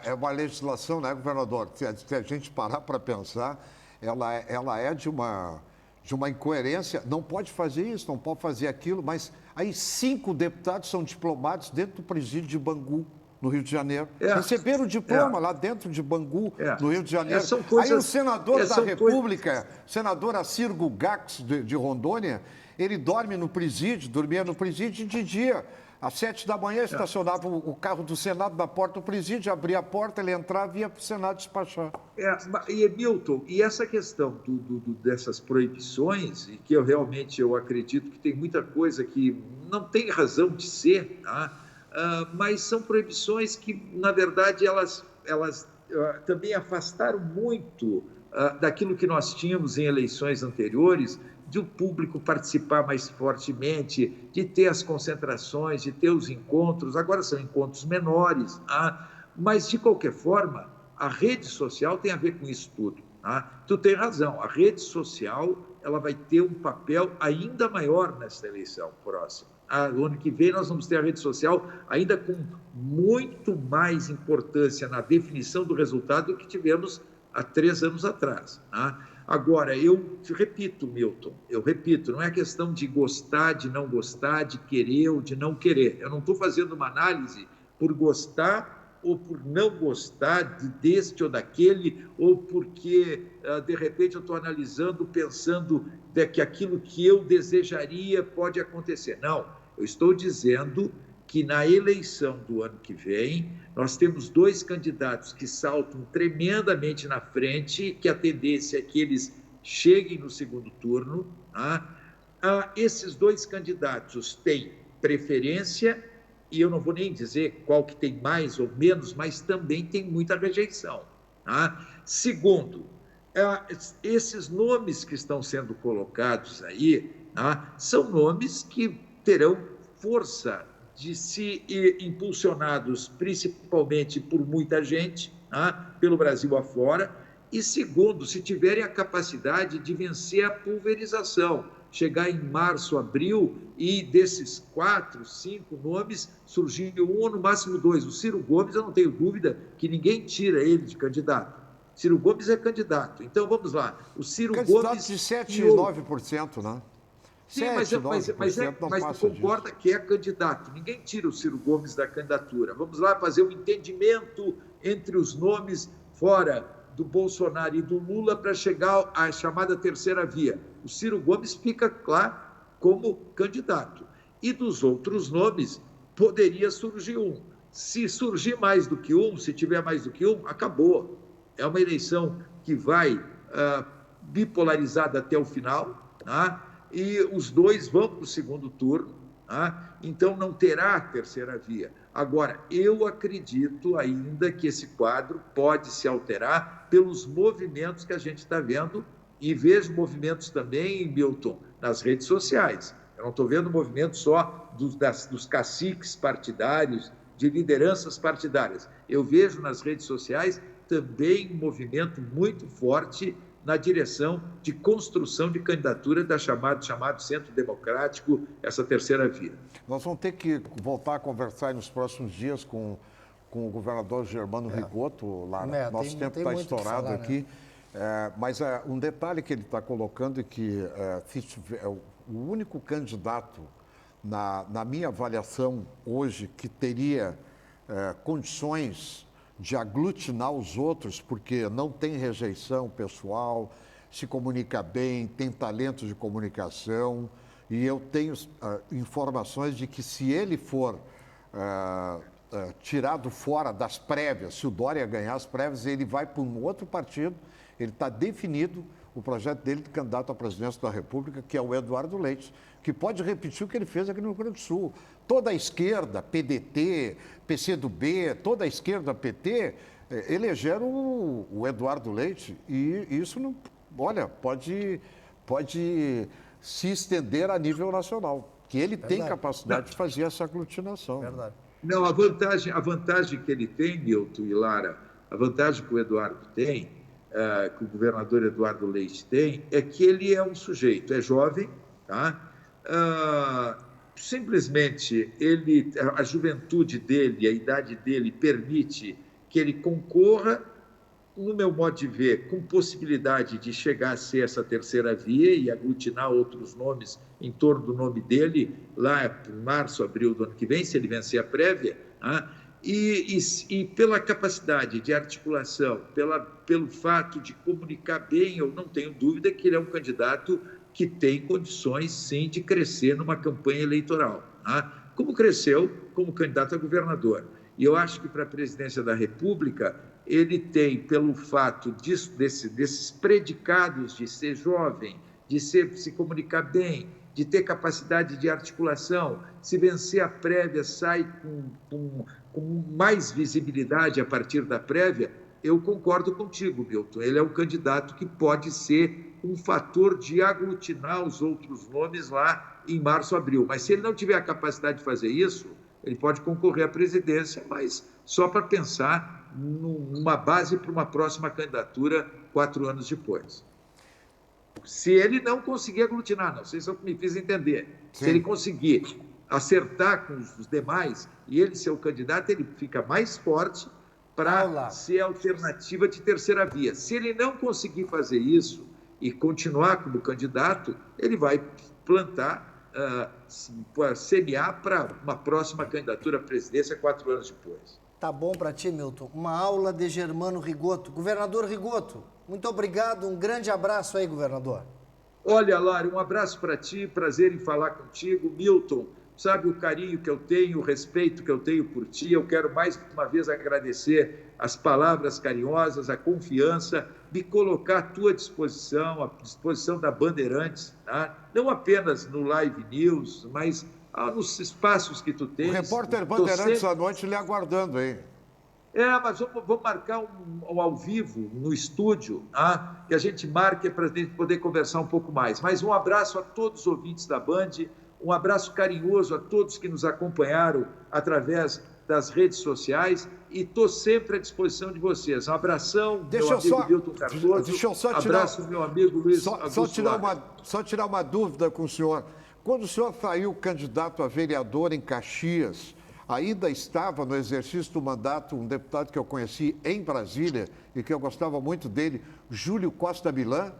Speaker 1: é uma legislação, né, governador? Se a gente parar para pensar, ela é de uma incoerência. Não pode fazer isso, não pode fazer aquilo, mas aí 5 deputados são diplomados dentro do presídio de Bangu, no Rio de Janeiro. Receberam o diploma lá dentro de Bangu, no Rio de Janeiro. Aí o senador da República, senador Acirgo Gax, de Rondônia, ele dormia no presídio e de dia, às 7 da manhã, estacionava o carro do Senado na porta do presídio, abria a porta, ele entrava e ia para o Senado despachar.
Speaker 4: E, Milton, e essa questão dessas proibições, e que eu acredito que tem muita coisa que não tem razão de ser, tá? Mas são proibições que, na verdade, elas também afastaram muito daquilo que nós tínhamos em eleições anteriores, de o público participar mais fortemente, de ter as concentrações, de ter os encontros. Agora são encontros menores, mas, de qualquer forma, a rede social tem a ver com isso tudo. Tu tem razão, a rede social ela vai ter um papel ainda maior nessa eleição próxima. O ano que vem nós vamos ter a rede social ainda com muito mais importância na definição do resultado do que tivemos há 3 anos atrás. Agora, eu repito, Milton, não é questão de gostar, de não gostar, de querer ou de não querer. Eu não estou fazendo uma análise por gostar ou por não gostar deste ou daquele, ou porque, de repente, eu estou analisando, pensando que aquilo que eu desejaria pode acontecer. Não, eu estou dizendo que na eleição do ano que vem, nós temos 2 candidatos que saltam tremendamente na frente, que a tendência é que eles cheguem no segundo turno. Esses 2 candidatos têm preferência, e eu não vou nem dizer qual que tem mais ou menos, mas também tem muita rejeição. Segundo, esses nomes que estão sendo colocados aí, são nomes que terão força de se impulsionados principalmente por muita gente, pelo Brasil afora, e segundo, se tiverem a capacidade de vencer a pulverização, chegar em março, abril, e desses 4, 5 nomes, surgir 1 ou no máximo 2. O Ciro Gomes, eu não tenho dúvida que ninguém tira ele de candidato. Ciro Gomes é candidato. Então, vamos lá. O Ciro
Speaker 1: candidato
Speaker 4: Gomes...
Speaker 1: de 7 e 9%, né?
Speaker 4: Sim, mas tu concorda que é candidato. Ninguém tira o Ciro Gomes da candidatura. Vamos lá fazer um entendimento entre os nomes fora do Bolsonaro e do Lula para chegar à chamada terceira via. O Ciro Gomes fica lá como candidato. E dos outros nomes, poderia surgir um. Se surgir mais do que um, se tiver mais do que um, acabou. É uma eleição que vai bipolarizada até o final, e os 2 vão para o segundo turno, então não terá terceira via. Agora, eu acredito ainda que esse quadro pode se alterar pelos movimentos que a gente está vendo, e vejo movimentos também, Milton, nas redes sociais. Eu não estou vendo movimento só dos caciques partidários, de lideranças partidárias. Eu vejo nas redes sociais também um movimento muito forte na direção de construção de candidatura da chamado Centro Democrático, essa terceira via.
Speaker 1: Nós vamos ter que voltar a conversar nos próximos dias com o governador Germano Rigotto, lá. Nosso tempo está estourado aqui. Mas um detalhe que ele está colocando é que o único candidato, na minha avaliação hoje, que teria condições de aglutinar os outros, porque não tem rejeição pessoal, se comunica bem, tem talento de comunicação, e eu tenho informações de que se ele for tirado fora das prévias, se o Dória ganhar as prévias, ele vai para um outro partido, ele está definido o projeto dele de candidato à presidência da República, que é o Eduardo Leite, que pode repetir o que ele fez aqui no Rio Grande do Sul. Toda a esquerda, PDT, PCdoB, toda a esquerda, PT, elegeram o Eduardo Leite, e isso não, pode se estender a nível nacional, que ele tem capacidade de fazer essa aglutinação.
Speaker 2: Verdade.
Speaker 4: Não, a vantagem que ele tem, Milton e Lara, a vantagem que o Eduardo tem, que o governador Eduardo Leite tem, é que ele é um sujeito, é jovem, simplesmente a juventude dele, a idade dele permite que ele concorra, no meu modo de ver, com possibilidade de chegar a ser essa terceira via e aglutinar outros nomes em torno do nome dele, lá em março, abril do ano que vem, se ele vencer a prévia, e pela capacidade de articulação, pelo fato de comunicar bem, eu não tenho dúvida que ele é um candidato que tem condições, sim, de crescer numa campanha eleitoral, como cresceu como candidato a governador. E eu acho que para a presidência da República, ele tem, pelo fato desses predicados de ser jovem, de se comunicar bem, de ter capacidade de articulação, se vencer a prévia, sai com mais visibilidade a partir da prévia, eu concordo contigo, Milton. Ele é um candidato que pode ser um fator de aglutinar os outros nomes lá em março, abril. Mas se ele não tiver a capacidade de fazer isso, ele pode concorrer à presidência, mas só para pensar numa base para uma próxima candidatura 4 anos depois. Se ele não conseguir aglutinar, não sei se eu me fiz entender, se ele conseguir acertar com os demais e ele ser o candidato, ele fica mais forte para ser a alternativa de terceira via. Se ele não conseguir fazer isso e continuar como candidato, ele vai plantar, semear para uma próxima candidatura à presidência 4 anos depois.
Speaker 2: Tá bom para ti, Milton. Uma aula de Germano Rigotto. Governador Rigotto, muito obrigado. Um grande abraço aí, governador.
Speaker 4: Olha, Lara, um abraço para ti. Prazer em falar contigo. Milton, sabe o carinho que eu tenho, o respeito que eu tenho por ti. Eu quero mais uma vez agradecer as palavras carinhosas, a confiança, me colocar à tua disposição, à disposição da Bandeirantes, tá? Não apenas no Live News, mas nos espaços que tu tens.
Speaker 1: O repórter Bandeirantes à noite lhe aguardando, hein?
Speaker 4: Mas vamos marcar um ao vivo, no estúdio, tá? Que a gente marque para a gente poder conversar um pouco mais. Mas um abraço a todos os ouvintes da Band, um abraço carinhoso a todos que nos acompanharam através das redes sociais e estou sempre à disposição de vocês. Um abração, meu amigo Milton Cardoso.
Speaker 1: Deixa eu só
Speaker 4: abraço, meu amigo Luiz Augusto Lara.
Speaker 1: Só tirar uma dúvida com o senhor. Quando o senhor saiu candidato a vereador em Caxias, ainda estava no exercício do mandato um deputado que eu conheci em Brasília e que eu gostava muito dele, Júlio Costa Milã?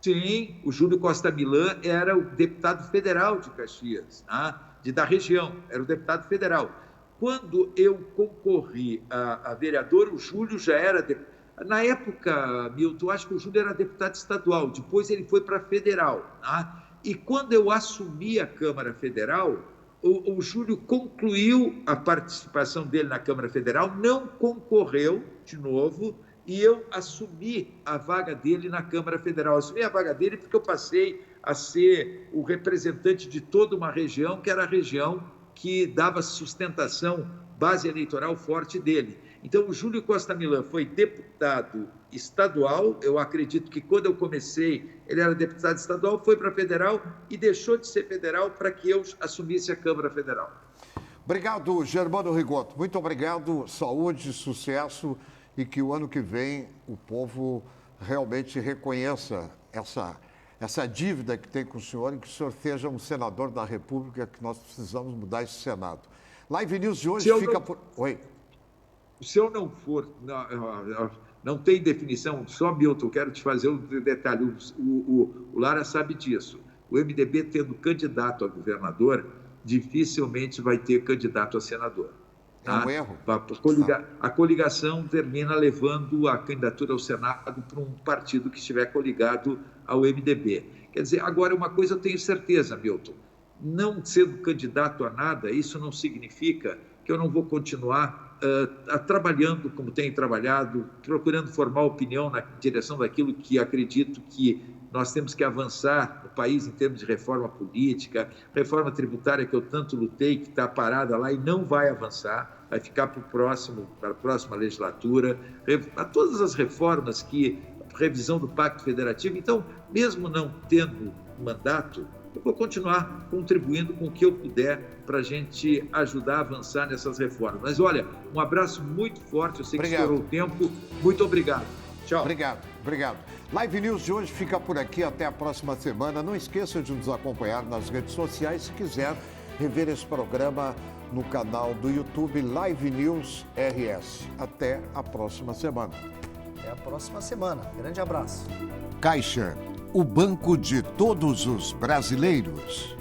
Speaker 4: Sim, o Júlio Costa Milã era o deputado federal de Caxias, tá? Da região, era o deputado federal. Quando eu concorri a vereador, o Júlio já era deputado. Na época, Milton, acho que o Júlio era deputado estadual, depois ele foi para federal, tá? E quando eu assumi a Câmara Federal, o Júlio concluiu a participação dele na Câmara Federal, não concorreu de novo, e eu assumi a vaga dele na Câmara Federal. Assumi a vaga dele porque eu passei a ser o representante de toda uma região, que era a região que dava sustentação, base eleitoral forte dele. Então, o Júlio Costa Milã foi deputado estadual. Eu acredito que quando eu comecei, ele era deputado estadual, foi para federal e deixou de ser federal para que eu assumisse a Câmara Federal.
Speaker 1: Obrigado, Germano Rigotto. Muito obrigado, saúde, sucesso e que o ano que vem o povo realmente reconheça essa dívida que tem com o senhor e que o senhor seja um senador da República, que nós precisamos mudar esse Senado. Live News de hoje fica por... Oi.
Speaker 4: Se eu não for, não tem definição, só Milton, quero te fazer um detalhe, o Lara sabe disso. O MDB tendo candidato a governador, dificilmente vai ter candidato a senador. Tá?
Speaker 1: É um erro.
Speaker 4: A coligação termina levando a candidatura ao Senado para um partido que estiver coligado ao MDB. Quer dizer, agora uma coisa eu tenho certeza, Milton, não sendo candidato a nada, isso não significa que eu não vou continuar trabalhando como tenho trabalhado, procurando formar opinião na direção daquilo que acredito que nós temos que avançar no país em termos de reforma política, reforma tributária que eu tanto lutei, que está parada lá e não vai avançar, vai ficar para a próxima legislatura, a todas as reformas revisão do Pacto Federativo. Então, mesmo não tendo mandato, eu vou continuar contribuindo com o que eu puder para a gente ajudar a avançar nessas reformas. Mas, olha, um abraço muito forte, eu sei que estourou o tempo. Muito obrigado. Tchau.
Speaker 1: Obrigado. Live News de hoje fica por aqui, até a próxima semana. Não esqueça de nos acompanhar nas redes sociais, se quiser rever esse programa no canal do YouTube Live News RS. Até a próxima semana.
Speaker 2: Até a próxima semana. Grande abraço.
Speaker 1: Caixa, o banco de todos os brasileiros.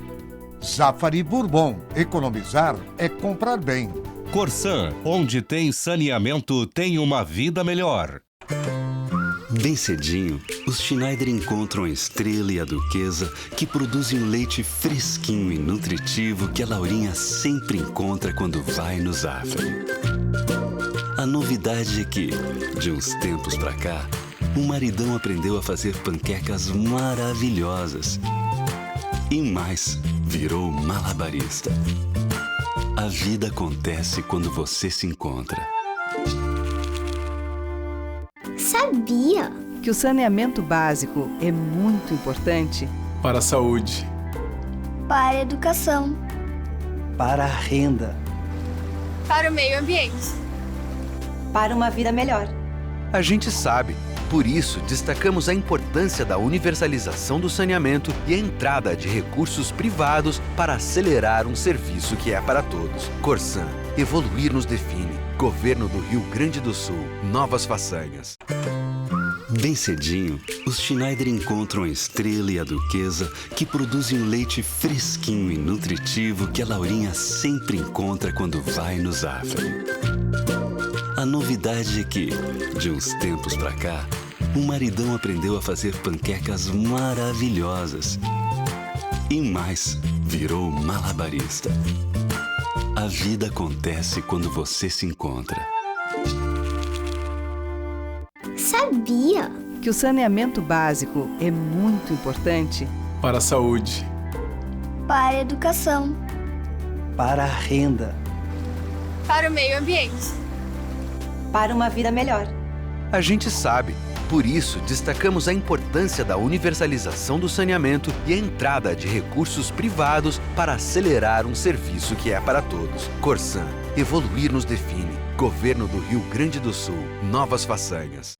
Speaker 1: Zafari Bourbon, economizar é comprar bem.
Speaker 11: Corsan, onde tem saneamento, tem uma vida melhor.
Speaker 5: Bem cedinho, os Schneider encontram a Estrela e a Duquesa, que produzem um leite fresquinho e nutritivo que a Laurinha sempre encontra quando vai no Zafari. A novidade é que, de uns tempos pra cá, o maridão aprendeu a fazer panquecas maravilhosas. E mais, virou malabarista. A vida acontece quando você se encontra.
Speaker 6: Sabia
Speaker 7: que o saneamento básico é muito importante
Speaker 8: para a saúde,
Speaker 6: para a educação,
Speaker 2: para a renda,
Speaker 9: para o meio ambiente,
Speaker 12: para uma vida melhor.
Speaker 10: A gente sabe. Por isso, destacamos a importância da universalização do saneamento e a entrada de recursos privados para acelerar um serviço que é para todos. Corsan, evoluir nos define. Governo do Rio Grande do Sul, novas façanhas.
Speaker 5: Bem cedinho, os Schneider encontram a Estrela e a Duquesa, que produzem um leite fresquinho e nutritivo que a Laurinha sempre encontra quando vai no Zafari. A novidade é que, de uns tempos pra cá, o maridão aprendeu a fazer panquecas maravilhosas. E mais, virou malabarista. A vida acontece quando você se encontra.
Speaker 6: Sabia
Speaker 7: que o saneamento básico é muito importante
Speaker 8: para a saúde,
Speaker 6: para a educação,
Speaker 2: para a renda,
Speaker 9: para o meio ambiente,
Speaker 12: para uma vida melhor.
Speaker 10: A gente sabe. Por isso, destacamos a importância da universalização do saneamento e a entrada de recursos privados para acelerar um serviço que é para todos. Corsan, evoluir nos define. Governo do Rio Grande do Sul, novas façanhas.